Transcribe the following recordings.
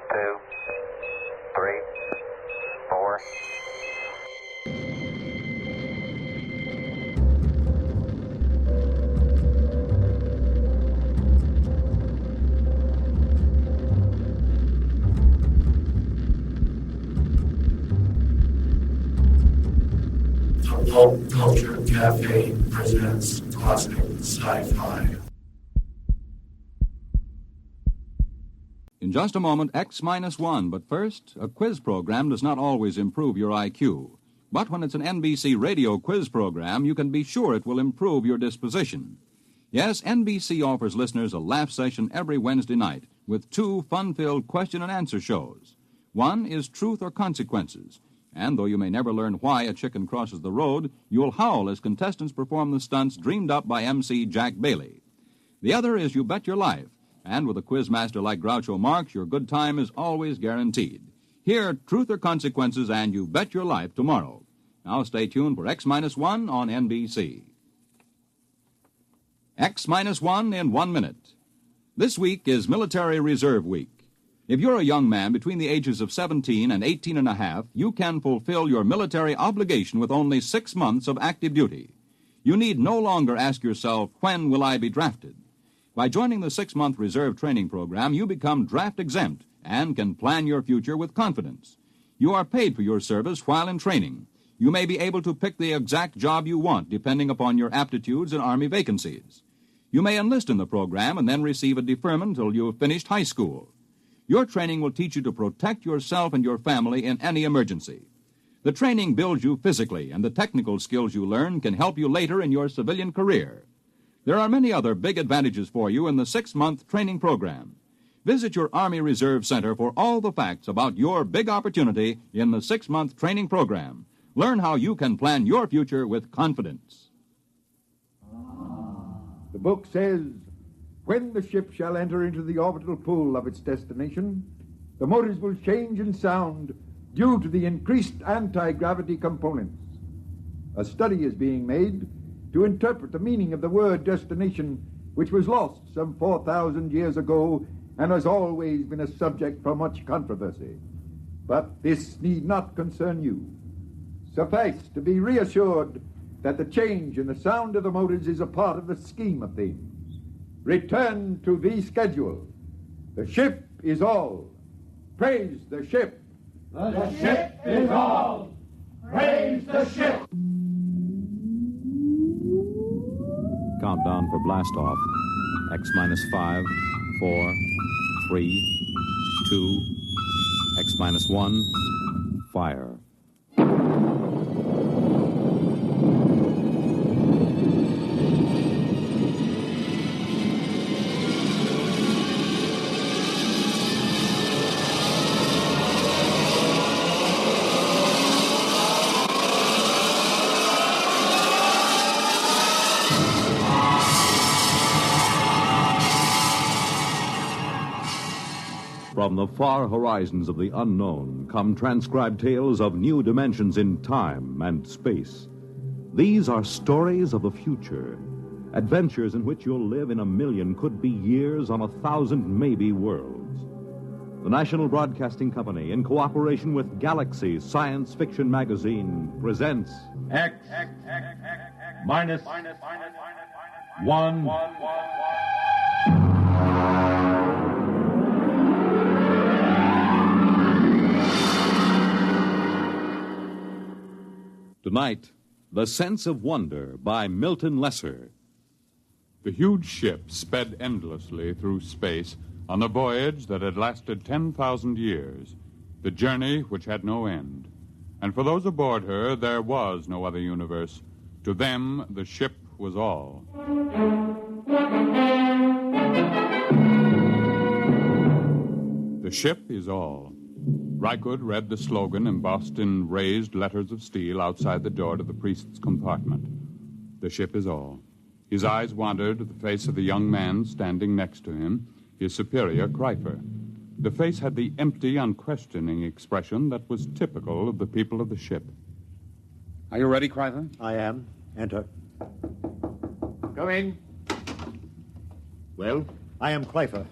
2, 3, 4. Pop Culture Cafe presents classic sci-fi. In just a moment, X-1, but first, a quiz program does not always improve your IQ. But when it's an NBC radio quiz program, you can be sure it will improve your disposition. Yes, NBC offers listeners a laugh session every Wednesday night with 2 fun-filled question-and-answer shows. One is Truth or Consequences, and though you may never learn why a chicken crosses the road, you'll howl as contestants perform the stunts dreamed up by MC Jack Bailey. The other is You Bet Your Life, and with a quizmaster like Groucho Marx, your good time is always guaranteed. Hear Truth or Consequences and You Bet Your Life tomorrow. Now stay tuned for X-1 on NBC. X-1 in 1 minute. This week is Military Reserve Week. If you're a young man between the ages of 17 and 18 and a half, you can fulfill your military obligation with only 6 months of active duty. You need no longer ask yourself, when will I be drafted? By joining the 6-month reserve training program, you become draft exempt and can plan your future with confidence. You are paid for your service while in training. You may be able to pick the exact job you want depending upon your aptitudes and Army vacancies. You may enlist in the program and then receive a deferment until you have finished high school. Your training will teach you to protect yourself and your family in any emergency. The training builds you physically, and the technical skills you learn can help you later in your civilian career. There are many other big advantages for you in the 6-month training program. Visit your Army Reserve Center for all the facts about your big opportunity in the 6-month training program. Learn how you can plan your future with confidence. The book says, when the ship shall enter into the orbital pool of its destination, the motors will change in sound due to the increased anti-gravity components. A study is being made to interpret the meaning of the word destination, which was lost some 4,000 years ago and has always been a subject for much controversy. But this need not concern you. Suffice to be reassured that the change in the sound of the motors is a part of the scheme of things. Return to the schedule. The ship is all. Praise the ship. The ship is all. Praise the ship. Countdown for blast off. X-5, 4, 3, 2, X-1, fire. From the far horizons of the unknown come transcribed tales of new dimensions in time and space. These are stories of the future, adventures in which you'll live in 1,000,000 could-be years on 1,000 maybe worlds. The National Broadcasting Company, in cooperation with Galaxy Science Fiction Magazine, presents X-1. Tonight, The Sense of Wonder by Milton Lesser. The huge ship sped endlessly through space on a voyage that had lasted 10,000 years, the journey which had no end. And for those aboard her, there was no other universe. To them, the ship was all. The ship is all. Rykud read the slogan embossed in raised letters of steel outside the door to the priest's compartment. The ship is all. His eyes wandered to the face of the young man standing next to him, his superior, Kreifer. The face had the empty, unquestioning expression that was typical of the people of the ship. Are you ready, Kreifer? I am. Enter. Come in. Well? I am Kreifer,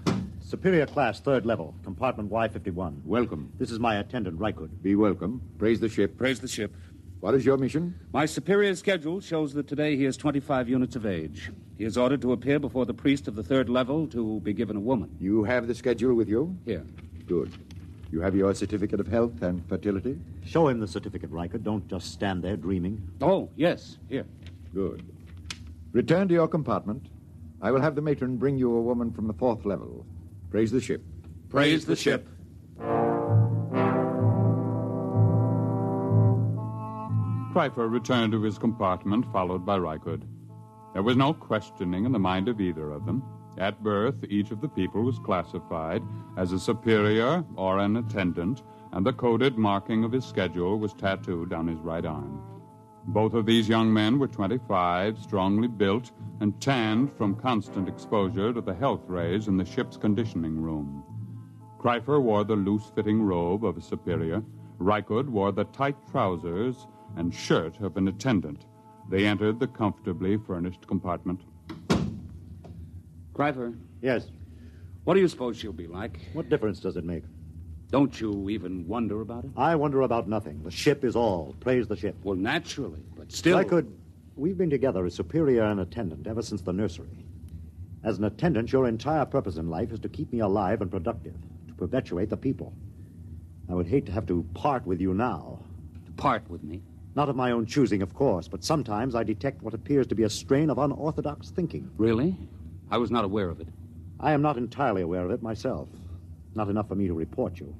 Superior class, third level, compartment Y51. Welcome. This is my attendant, Rykud. Be welcome. Praise the ship. Praise the ship. What is your mission? My superior's schedule shows that today he is 25 units of age. He is ordered to appear before the priest of the third level to be given a woman. You have the schedule with you? Here. Good. You have your certificate of health and fertility? Show him the certificate, Rykud. Don't just stand there dreaming. Oh, yes. Here. Good. Return to your compartment. I will have the matron bring you a woman from the fourth level. Praise the ship. Praise the ship. Kryfer returned to his compartment, followed by Rykud. There was no questioning in the mind of either of them. At birth, each of the people was classified as a superior or an attendant, and the coded marking of his schedule was tattooed on his right arm. Both of these young men were 25, strongly built, and tanned from constant exposure to the health rays in the ship's conditioning room. Kryfer wore the loose-fitting robe of a superior. Rykud wore the tight trousers and shirt of an attendant. They entered the comfortably furnished compartment. Kryfer, Yes. what do you suppose she'll be like? What difference does it make? Don't you even wonder about it? I wonder about nothing. The ship is all. Praise the ship. Well, naturally, but still... Rykud, we've been together as superior and attendant ever since the nursery. As an attendant, your entire purpose in life is to keep me alive and productive, to perpetuate the people. I would hate to have to part with you now. To part with me? Not of my own choosing, of course, but sometimes I detect what appears to be a strain of unorthodox thinking. Really? I was not aware of it. I am not entirely aware of it myself. Not enough for me to report you.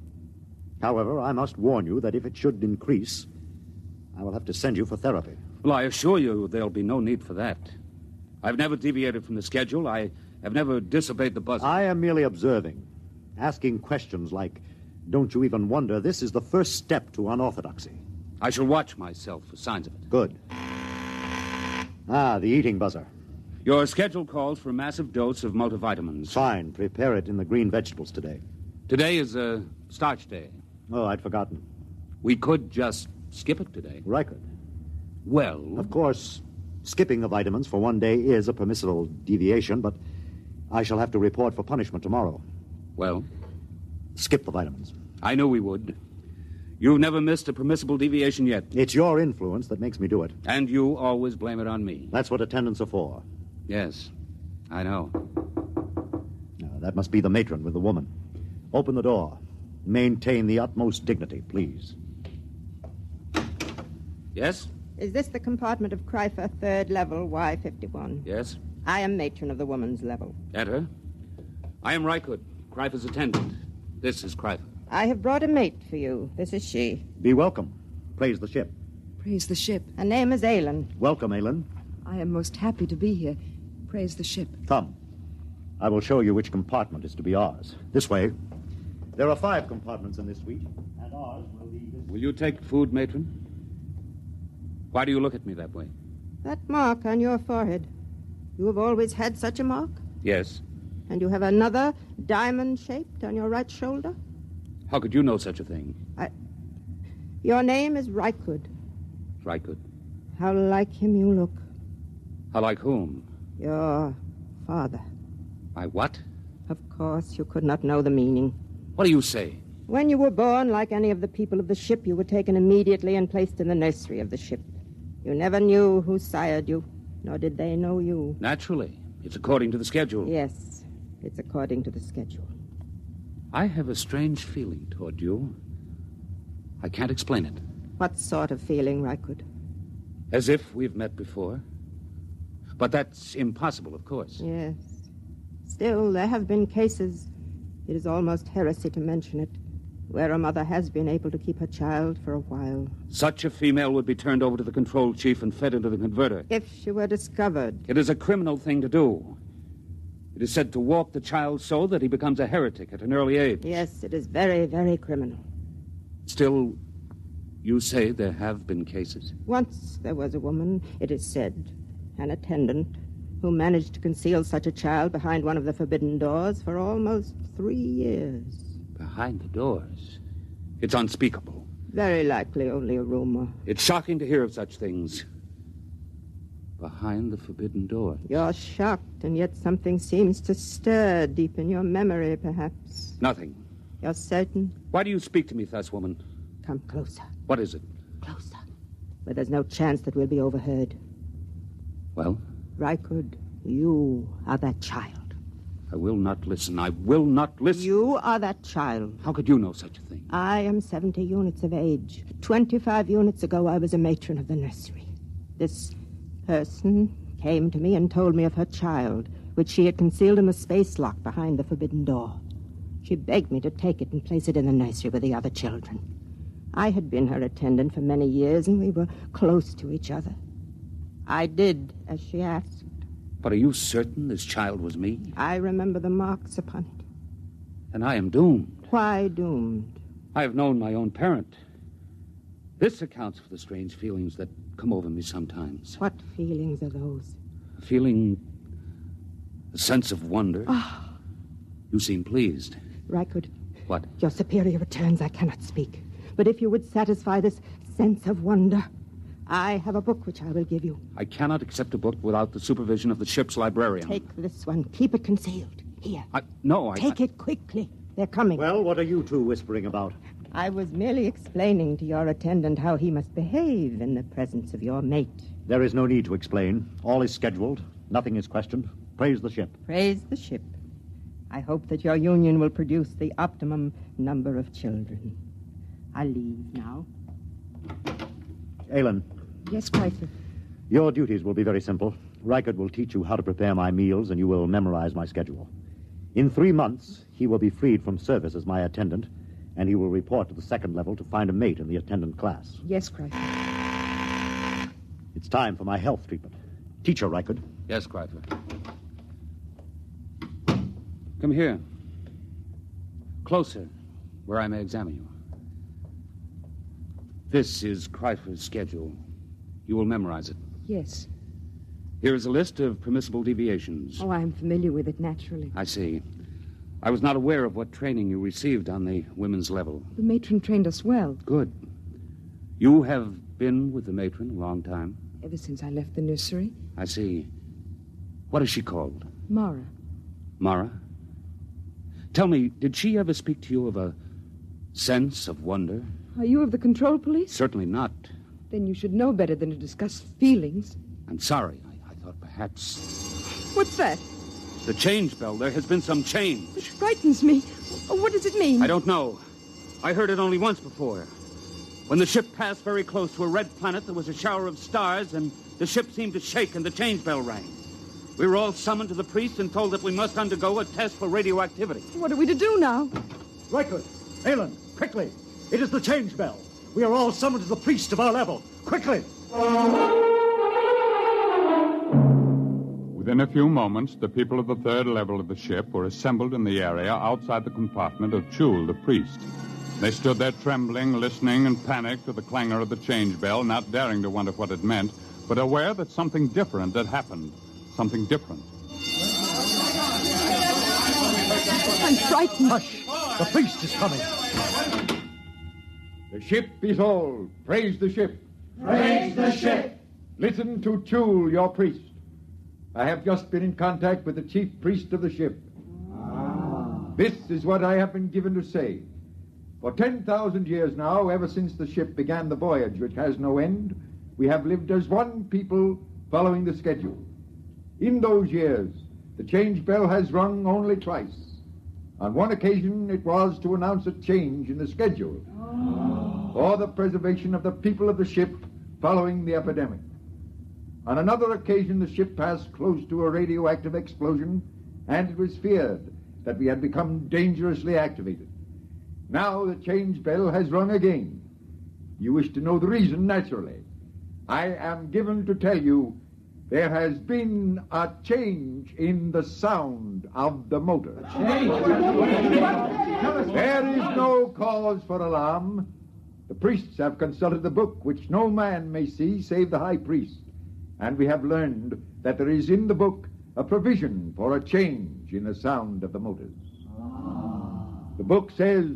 However, I must warn you that if it should increase, I will have to send you for therapy. Well, I assure you there'll be no need for that. I've never deviated from the schedule. I have never disobeyed the buzzer. I am merely observing, asking questions like, don't you even wonder this is the first step to unorthodoxy? I shall watch myself for signs of it. Good. Ah, the eating buzzer. Your schedule calls for a massive dose of multivitamins. Fine. Prepare it in the green vegetables today. Today is a starch day. Oh, I'd forgotten. We could just skip it today. Rykud. Well... Of course, skipping the vitamins for one day is a permissible deviation, but I shall have to report for punishment tomorrow. Well? Skip the vitamins. I knew we would. You've never missed a permissible deviation yet. It's your influence that makes me do it. And you always blame it on me. That's what attendants are for. Yes, I know. That must be the matron with the woman. Open the door. Maintain the utmost dignity, please. Yes? Is this the compartment of Kryfer, third level, Y51? Yes. I am matron of the woman's level. Enter. I am Rykud, Kryfer's attendant. This is Kryfer. I have brought a mate for you. This is she. Be welcome. Praise the ship. Praise the ship. Her name is Aylin. Welcome, Aylin. I am most happy to be here. Praise the ship. Come. I will show you which compartment is to be ours. This way. There are 5 compartments in this suite, and ours will be this. Will you take food, matron? Why do you look at me that way? That mark on your forehead. You have always had such a mark? Yes. And you have another diamond-shaped on your right shoulder? How could you know such a thing? Your name is Rykud. Rykud. How like him you look. How like whom? Your father. My what? Of course, you could not know the meaning. What do you say? When you were born, like any of the people of the ship, you were taken immediately and placed in the nursery of the ship. You never knew who sired you, nor did they know you. Naturally. It's according to the schedule. Yes, it's according to the schedule. I have a strange feeling toward you. I can't explain it. What sort of feeling, Rykud? As if we've met before. But that's impossible, of course. Yes. Still, there have been cases, it is almost heresy to mention it, where a mother has been able to keep her child for a while. Such a female would be turned over to the control chief and fed into the converter. If she were discovered. It is a criminal thing to do. It is said to warp the child so that he becomes a heretic at an early age. Yes, it is very, very criminal. Still, you say there have been cases? Once there was a woman, it is said, an attendant, who managed to conceal such a child behind one of the forbidden doors for almost 3 years. Behind the doors? It's unspeakable. Very likely only a rumor. It's shocking to hear of such things. Behind the forbidden door. You're shocked, and yet something seems to stir deep in your memory, perhaps. Nothing. You're certain? Why do you speak to me thus, woman? Come closer. What is it? Closer. Where there's no chance that we'll be overheard. Well? Rykud, you are that child. I will not listen. I will not listen. You are that child. How could you know such a thing? I am 70 units of age. 25 units ago, I was a matron of the nursery. This person came to me and told me of her child, which she had concealed in the space lock behind the forbidden door. She begged me to take it and place it in the nursery with the other children. I had been her attendant for many years, and we were close to each other. I did as she asked. But are you certain this child was me? I remember the marks upon it. And I am doomed. Why doomed? I have known my own parent. This accounts for the strange feelings that come over me sometimes. What feelings are those? A sense of wonder. Oh. You seem pleased. Rykud. What? Your superior returns, I cannot speak. But if you would satisfy this sense of wonder, I have a book which I will give you. I cannot accept a book without the supervision of the ship's librarian. Take this one. Keep it concealed. Here. Take it quickly. They're coming. Well, what are you two whispering about? I was merely explaining to your attendant how he must behave in the presence of your mate. There is no need to explain. All is scheduled. Nothing is questioned. Praise the ship. Praise the ship. I hope that your union will produce the optimum number of children. I'll leave now. Aylin. Yes, Chrysler. Your duties will be very simple. Rykud will teach you how to prepare my meals, and you will memorize my schedule. In 3 months, he will be freed from service as my attendant, and he will report to the second level to find a mate in the attendant class. Yes, Chrysler. It's time for my health treatment. Teacher Rykud. Yes, Chrysler. Come here. Closer, where I may examine you. This is Chrysler's schedule. You will memorize it. Yes. Here is a list of permissible deviations. Oh, I'm familiar with it, naturally. I see. I was not aware of what training you received on the women's level. The matron trained us well. Good. You have been with the matron a long time? Ever since I left the nursery. I see. What is she called? Mara. Mara? Tell me, did she ever speak to you of a sense of wonder? Are you of the control police? Certainly not. Then you should know better than to discuss feelings. I'm sorry. I thought perhaps... What's that? The change bell. There has been some change. It frightens me. What does it mean? I don't know. I heard it only once before. When the ship passed very close to a red planet, there was a shower of stars, and the ship seemed to shake, and the change bell rang. We were all summoned to the priest and told that we must undergo a test for radioactivity. What are we to do now? Rykud, Aylin, quickly. It is the change bell. We are all summoned to the priest of our level. Quickly! Within a few moments, the people of the third level of the ship were assembled in the area outside the compartment of Chul, the priest. They stood there trembling, listening, and panicked to the clangor of the change bell, not daring to wonder what it meant, but aware that something different had happened. Something different. I'm frightened. Hush! The priest is coming. The ship is all. Praise the ship. Praise the ship. Listen to Chul, your priest. I have just been in contact with the chief priest of the ship. This is what I have been given to say. For 10,000 years now, ever since the ship began the voyage, which has no end, we have lived as one people following the schedule. In those years, the change bell has rung only twice. On one occasion, it was to announce a change in the schedule for the preservation of the people of the ship following the epidemic. On another occasion, the ship passed close to a radioactive explosion, and it was feared that we had become dangerously activated. Now the change bell has rung again. You wish to know the reason, naturally. I am given to tell you there has been a change in the sound of the motor. There is no cause for alarm. The priests have consulted the book, which no man may see save the high priest. And we have learned that there is in the book a provision for a change in the sound of the motors. The book says,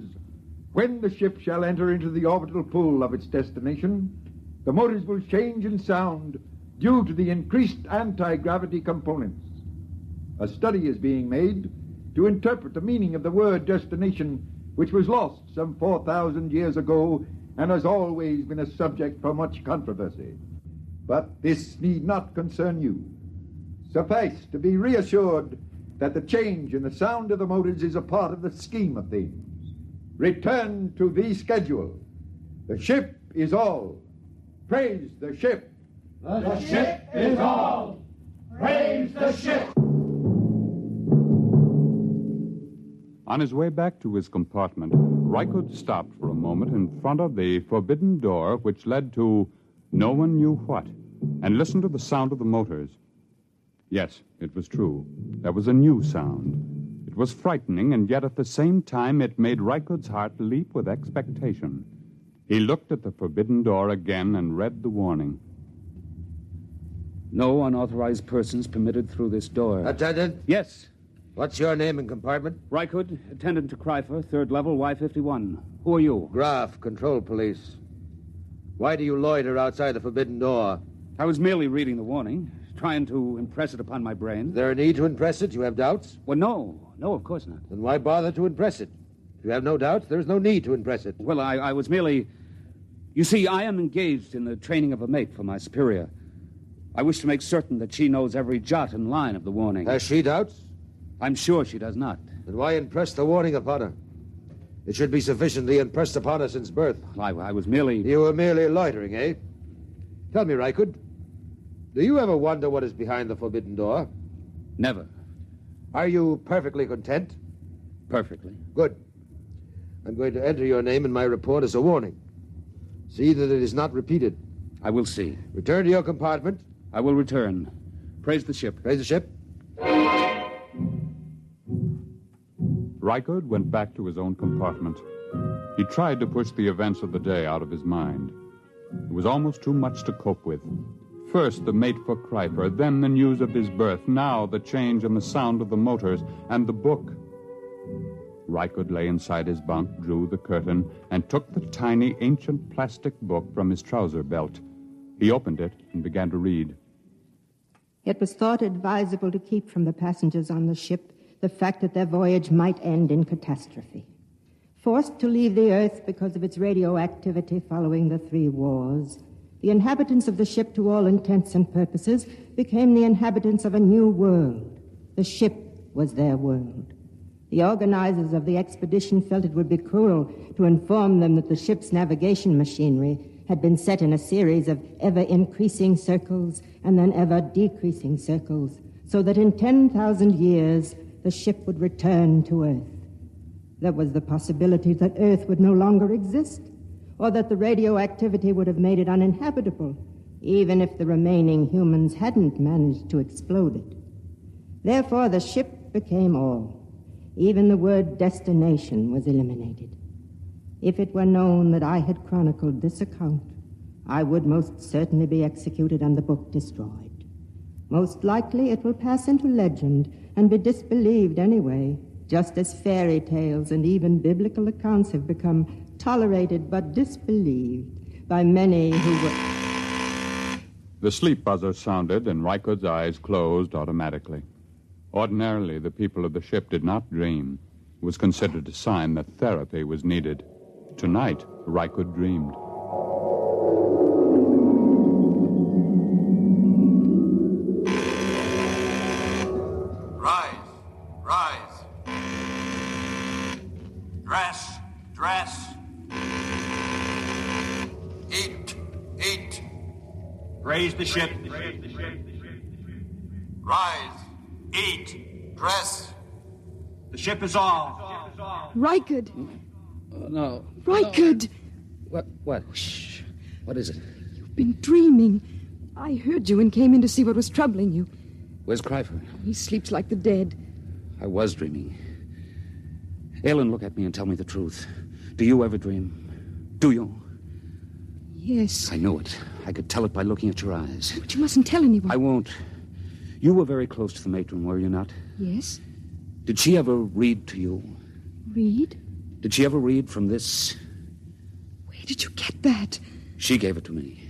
when the ship shall enter into the orbital pool of its destination, the motors will change in sound due to the increased anti-gravity components. A study is being made to interpret the meaning of the word destination, which was lost some 4,000 years ago and has always been a subject for much controversy. But this need not concern you. Suffice to be reassured that the change in the sound of the motors is a part of the scheme of things. Return to the schedule. The ship is all. Praise the ship. The ship is all. Praise the ship. On his way back to his compartment, Rykud stopped for a moment in front of the forbidden door which led to no one knew what, and listened to the sound of the motors. Yes, it was true. There was a new sound. It was frightening, and yet at the same time it made Rykud's heart leap with expectation. He looked at the forbidden door again and read the warning. No unauthorized persons permitted through this door. Attendant? Yes. What's your name and compartment? Rykud, attendant to Kryfer, third level, Y51. Who are you? Graf, control police. Why do you loiter outside the forbidden door? I was merely reading the warning, trying to impress it upon my brain. Is there a need to impress it? You have doubts? Well, no, of course not. Then why bother to impress it? If you have no doubts, there is no need to impress it. Well, I was merely... You see, I am engaged in the training of a mate for my superior. I wish to make certain that she knows every jot and line of the warning. Has she doubts? I'm sure she does not. Then why impress the warning upon her? It should be sufficiently impressed upon her since birth. I was merely... You were merely loitering, eh? Tell me, Rykud, do you ever wonder what is behind the forbidden door? Never. Are you perfectly content? Perfectly. Good. I'm going to enter your name in my report as a warning. See that it is not repeated. I will see. Return to your compartment. I will return. Praise the ship. Praise the ship. Rykud went back to his own compartment. He tried to push the events of the day out of his mind. It was almost too much to cope with. First, the mate for Kryper, then the news of his birth, now the change in the sound of the motors, and the book. Rykud lay inside his bunk, drew the curtain, and took the tiny, ancient plastic book from his trouser belt. He opened it and began to read. It was thought advisable to keep from the passengers on the ship the fact that their voyage might end in catastrophe. Forced to leave the Earth because of its radioactivity following the 3 wars, the inhabitants of the ship, to all intents and purposes, became the inhabitants of a new world. The ship was their world. The organizers of the expedition felt it would be cruel to inform them that the ship's navigation machinery had been set in a series of ever-increasing circles and then ever-decreasing circles, so that in 10,000 years the ship would return to Earth. There was the possibility that Earth would no longer exist, or that the radioactivity would have made it uninhabitable, even if the remaining humans hadn't managed to explode it. Therefore, the ship became all. Even the word destination was eliminated. If it were known that I had chronicled this account, I would most certainly be executed and the book destroyed. Most likely it will pass into legend and be disbelieved anyway, just as fairy tales and even biblical accounts have become tolerated but disbelieved by many who were... The sleep buzzer sounded, and Rykud's eyes closed automatically. Ordinarily, the people of the ship did not dream. It was considered a sign that therapy was needed. Tonight, Rykud dreamed. Rise. Dress. Eat. Raise the ship. Rise. Eat. Dress. The ship is all. Rykud. No. Rykud. What? Shh. What is it? You've been dreaming. I heard you and came in to see what was troubling you. Where's Kryfer? He sleeps like the dead. I was dreaming. Ellen, look at me and tell me the truth. Do you ever dream? Do you? Yes. I knew it. I could tell it by looking at your eyes. But you mustn't tell anyone. I won't. You were very close to the matron, were you not? Yes. Did she ever read to you? Read? Did she ever read from this? Where did you get that? She gave it to me.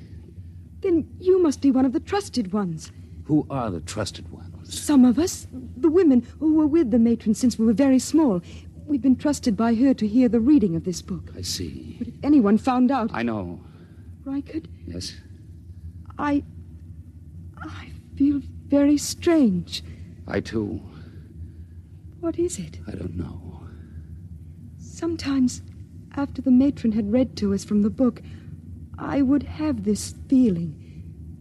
Then you must be one of the trusted ones. Who are the trusted ones? Some of us, the women who were with the matron since we were very small. We've been trusted by her to hear the reading of this book. I see. But if anyone found out... I know. Reichert? Yes? I feel very strange. I, too. What is it? I don't know. Sometimes, after the matron had read to us from the book, I would have this feeling,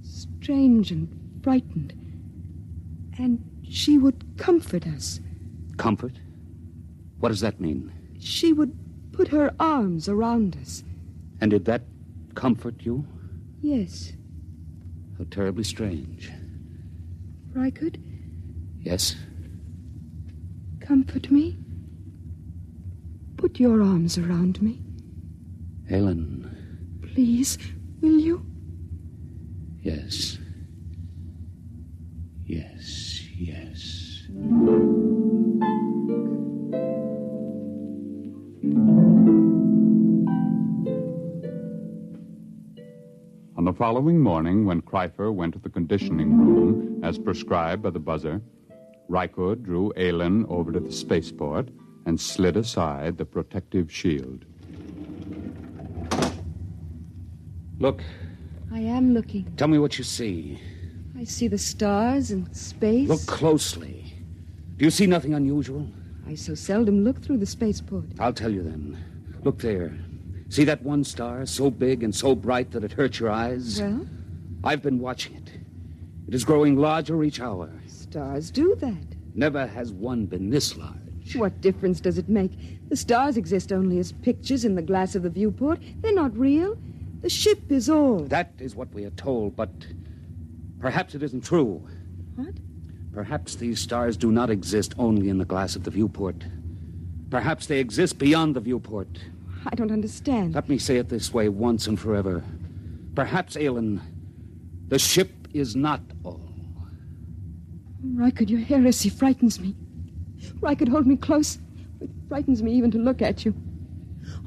strange and frightened. And she would comfort us. Comfort? What does that mean? She would put her arms around us. And did that comfort you? Yes. How terribly strange. Reichert? Yes? Comfort me. Put your arms around me. Helen. Please, will you? Yes. Yes, yes. On the following morning, when Kreifer went to the conditioning room, as prescribed by the buzzer, Reichert drew Aylin over to the spaceport and slid aside the protective shield. Look. I am looking. Tell me what you see. I see the stars and space. Look closely. Do you see nothing unusual? I so seldom look through the spaceport. I'll tell you then. Look there. See that one star, so big and so bright that it hurts your eyes? Well? I've been watching it. It is growing larger each hour. Stars do that. Never has one been this large. What difference does it make? The stars exist only as pictures in the glass of the viewport. They're not real. The ship is all. That is what we are told, but perhaps it isn't true. What? Perhaps these stars do not exist only in the glass of the viewport. Perhaps they exist beyond the viewport. I don't understand. Let me say it this way once and forever. Perhaps, Aylin, the ship is not all. Reichert, your heresy frightens me. Reichert, hold me close. It frightens me even to look at you.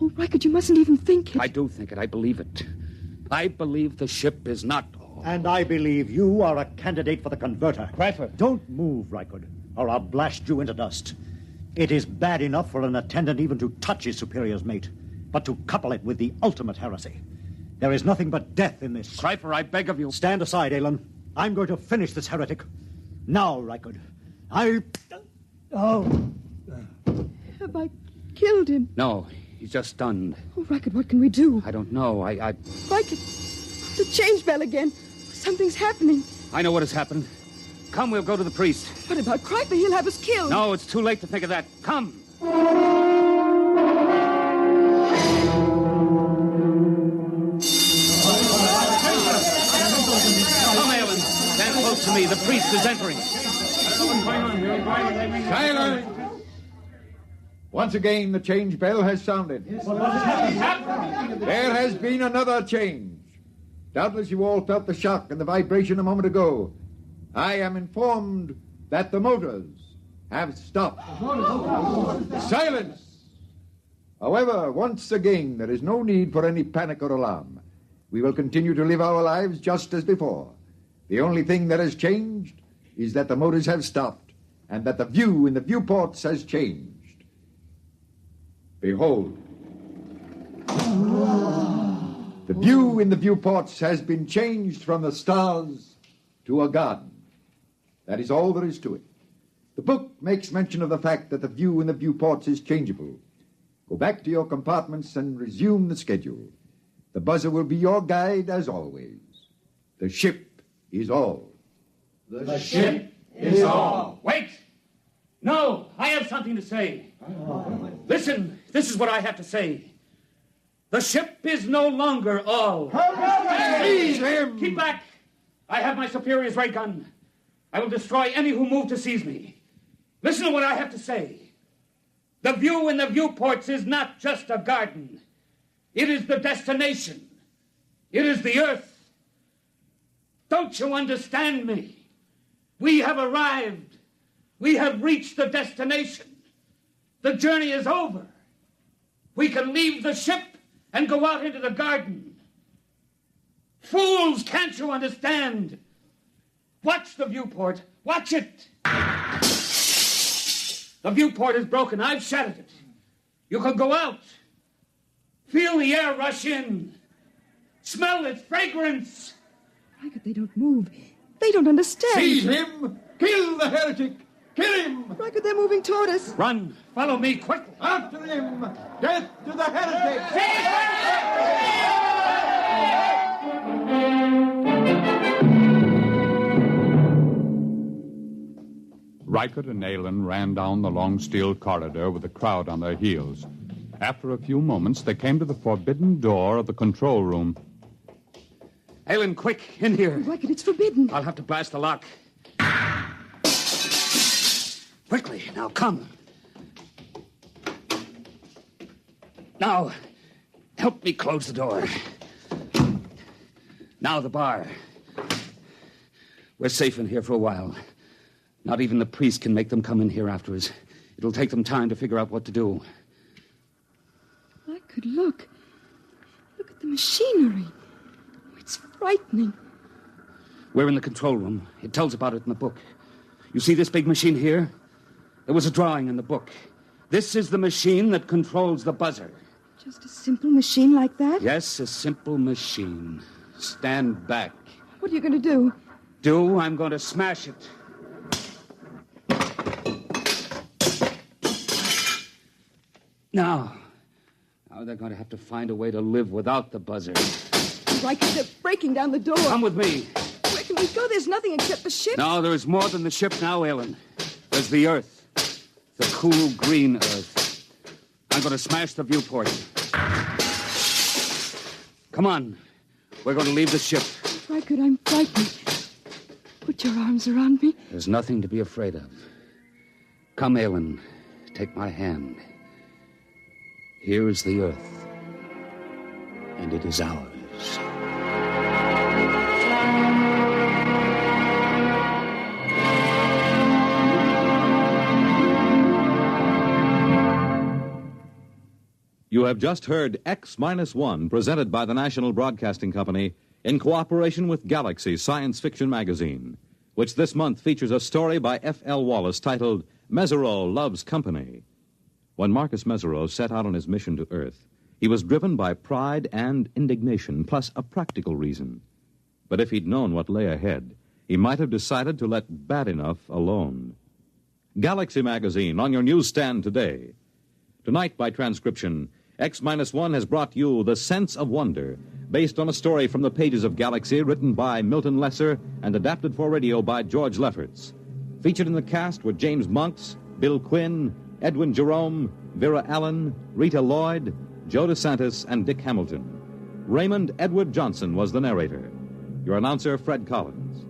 Oh, Reichert, you mustn't even think it. I do think it. I believe it. I believe the ship is not all. And I believe you are a candidate for the converter. Kreifer. Don't move, Reichert, or I'll blast you into dust. It is bad enough for an attendant even to touch his superior's mate, but to couple it with the ultimate heresy. There is nothing but death in this. Kreifer, I beg of you. Stand aside, Aylin. I'm going to finish this heretic. Now, Reichert. Oh. Have I killed him? No, he's just stunned. Oh, Reichert, what can we do? I don't know. Reichert, the change bell again. Something's happening. I know what has happened. Come, we'll go to the priest. What about Kreifer? He'll have us killed. No, it's too late to think of that. Come. Stand close to me. The priest is entering. Silence! Once again, the change bell has sounded. There has been another change. Doubtless you all felt the shock and the vibration a moment ago. I am informed that the motors have stopped. Silence! However, once again, there is no need for any panic or alarm. We will continue to live our lives just as before. The only thing that has changed is that the motors have stopped and that the view in the viewports has changed. Behold. The view in the viewports has been changed from the stars to a garden. That is all there is to it. The book makes mention of the fact that the view in the viewports is changeable. Go back to your compartments and resume the schedule. The buzzer will be your guide as always. The ship is all. The ship is all. Wait! No, I have something to say. Listen, this is what I have to say. The ship is no longer all. Seize him! Keep back! I have my superior's ray gun. I will destroy any who move to seize me. Listen to what I have to say. The view in the viewports is not just a garden. It is the destination. It is the earth. Don't you understand me? We have arrived. We have reached the destination. The journey is over. We can leave the ship and go out into the garden. Fools, can't you understand? Watch the viewport. Watch it. The viewport is broken. I've shattered it. You can go out. Feel the air rush in. Smell its fragrance. Why could they don't move? They don't understand. Seize him! Kill the heretic! Kill him! Why could they're moving toward us? Run. Follow me quickly. After him! Death to the heretic! Reichert and Aylin ran down the long steel corridor with the crowd on their heels. After a few moments, they came to the forbidden door of the control room. Aylin, quick, in here. Reichert, it's forbidden. I'll have to blast the lock. Quickly, now come. Now, help me close the door. Now the bar. We're safe in here for a while. Not even the priest can make them come in here after us. It'll take them time to figure out what to do. Reichert, look. Look at the machinery. It's frightening. We're in the control room. It tells about it in the book. You see this big machine here? There was a drawing in the book. This is the machine that controls the buzzer. Just a simple machine like that? Yes, a simple machine. Stand back. What are you going to do? I'm going to smash it. Now they're going to have to find a way to live without the buzzer. Reichert, they're breaking down the door. Come with me. Where can we go? There's nothing except the ship. No, there's more than the ship now, Aylin. There's the Earth. The cool green Earth. I'm going to smash the viewport. Come on. We're going to leave the ship. Reichert, I'm frightened. Put your arms around me. There's nothing to be afraid of. Come, Aylin. Take my hand. Here is the Earth. And it is ours. You have just heard X-1, presented by the National Broadcasting Company in cooperation with Galaxy Science Fiction Magazine, which this month features a story by F.L. Wallace titled Mesereau Loves Company. When Marcus Mesereau set out on his mission to Earth, he was driven by pride and indignation, plus a practical reason. But if he'd known what lay ahead, he might have decided to let bad enough alone. Galaxy Magazine on your newsstand today. Tonight, by transcription, X-1 has brought you The Sense of Wonder, based on a story from the pages of Galaxy written by Milton Lesser and adapted for radio by George Lefferts. Featured in the cast were James Monks, Bill Quinn, Edwin Jerome, Vera Allen, Rita Lloyd, Joe DeSantis, and Dick Hamilton. Raymond Edward Johnson was the narrator. Your announcer, Fred Collins.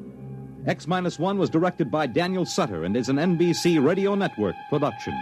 X-1 was directed by Daniel Sutter and is an NBC Radio Network production.